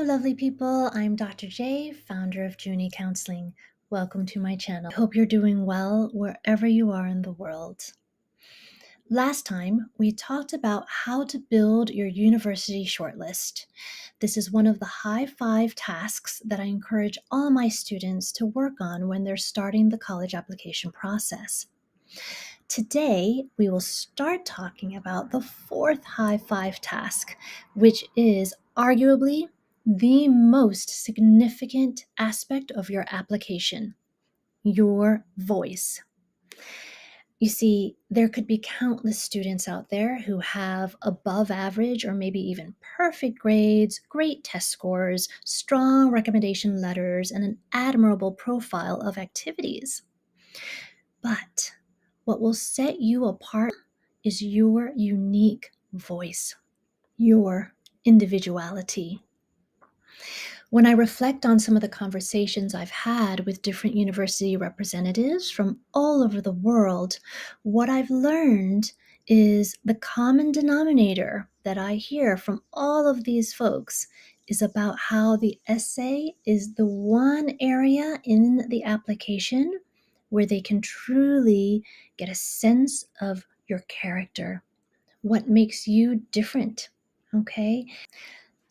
lovely people. I'm Dr. J, founder of Junie Counseling. Welcome to my channel. I hope you're doing well wherever you are in the world. Last time, we talked about how to build your university shortlist. This is one of the high 5 tasks that I encourage all my students to work on when they're starting the college application process. Today, we will start talking about the 4th high 5 task, which is arguably the most significant aspect of your application, your voice. You see, there could be countless students out there who have above average or maybe even perfect grades, great test scores, strong recommendation letters, and an admirable profile of activities. But what will set you apart is your unique voice, your individuality. When I reflect on some of the conversations I've had with different university representatives from all over the world, what I've learned is the common denominator that I hear from all of these folks is about how the essay is the one area in the application where they can truly get a sense of your character, what makes you different, okay?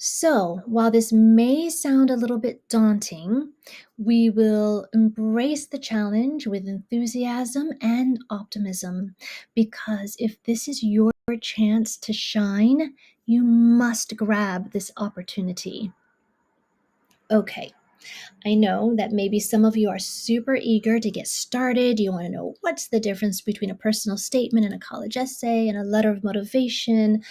So, while this may sound a little bit daunting, we will embrace the challenge with enthusiasm and optimism, because if this is your chance to shine, you must grab this opportunity. Okay, I know that maybe some of you are super eager to get started. You want to know what's the difference between a personal statement and a college essay and a letter of motivation.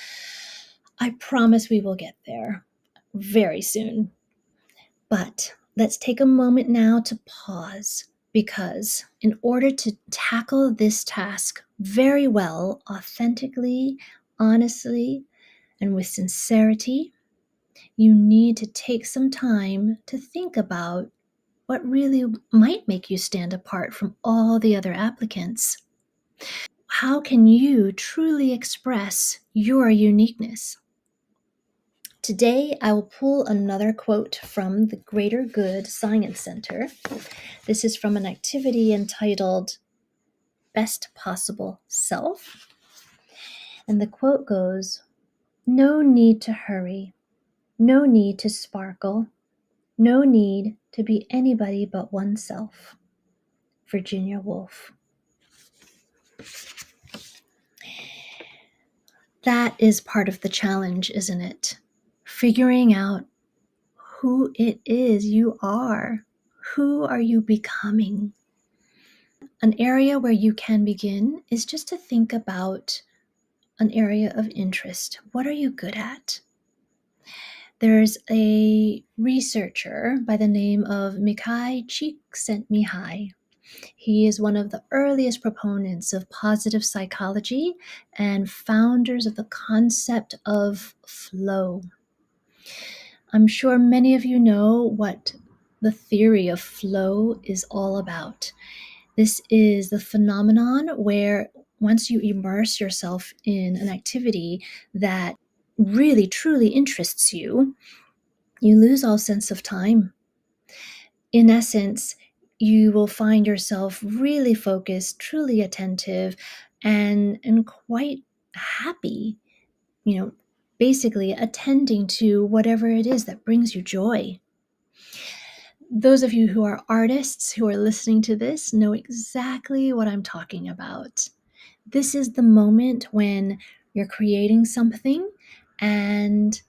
I promise we will get there very soon. But let's take a moment now to pause, because in order to tackle this task very well, authentically, honestly, and with sincerity, you need to take some time to think about what really might make you stand apart from all the other applicants. How can you truly express your uniqueness? Today, I will pull another quote from the Greater Good Science Center. This is from an activity entitled Best Possible Self. And the quote goes, "No need to hurry, no need to sparkle, no need to be anybody but oneself." Virginia Woolf. That is part of the challenge, isn't it? Figuring out who it is you are. Who are you becoming? An area where you can begin is just to think about an area of interest. What are you good at? There's a researcher by the name of Mikai Csikszentmihalyi. He is one of the earliest proponents of positive psychology and founders of the concept of flow. I'm sure many of you know what the theory of flow is all about. This is the phenomenon where once you immerse yourself in an activity that really truly interests you, you lose all sense of time. In essence, you will find yourself really focused, truly attentive, and quite happy, basically attending to whatever it is that brings you joy. Those of you who are artists who are listening to this know exactly what I'm talking about. This is the moment when you're creating something and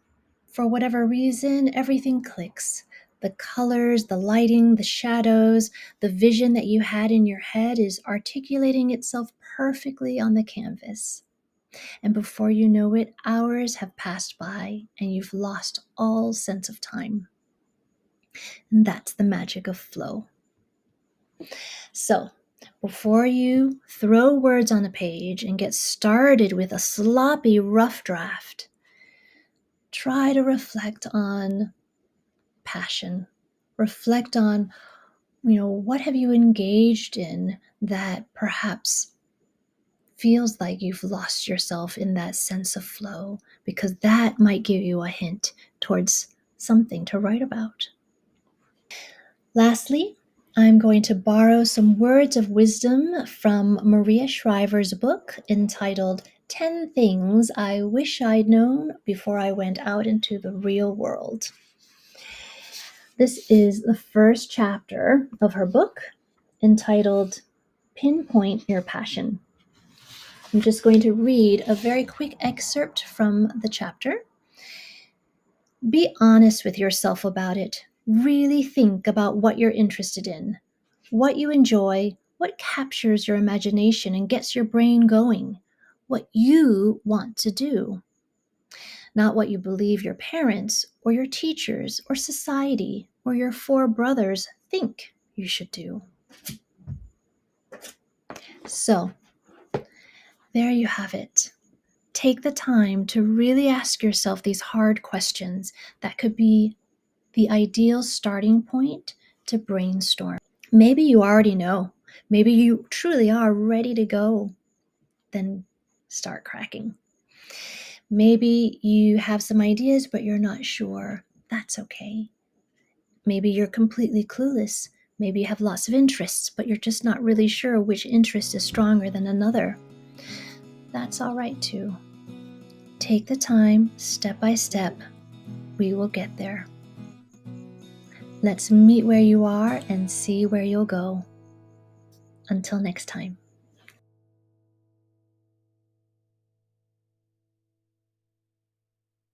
for whatever reason, everything clicks. The colors, the lighting, the shadows, the vision that you had in your head is articulating itself perfectly on the canvas. And before you know it, hours have passed by and you've lost all sense of time. And that's the magic of flow. So, before you throw words on a page and get started with a sloppy rough draft, try to reflect on passion. Reflect on, what have you engaged in that perhaps feels like you've lost yourself in that sense of flow, because that might give you a hint towards something to write about. Lastly, I'm going to borrow some words of wisdom from Maria Shriver's book entitled 10 Things I Wish I'd Known Before I Went Out into the Real World. This is the first chapter of her book entitled Pinpoint Your Passion. I'm just going to read a very quick excerpt from the chapter. Be honest with yourself about it. Really think about what you're interested in, what you enjoy, what captures your imagination and gets your brain going, what you want to do. Not what you believe your parents or your teachers or society or your 4 brothers think you should do. So, there you have it. Take the time to really ask yourself these hard questions that could be the ideal starting point to brainstorm. Maybe you already know. Maybe you truly are ready to go. Then start cracking. Maybe you have some ideas, but you're not sure. That's okay. Maybe you're completely clueless. Maybe you have lots of interests, but you're just not really sure which interest is stronger than another. That's all right too. Take the time, step by step. We will get there. Let's meet where you are and see where you'll go. Until next time.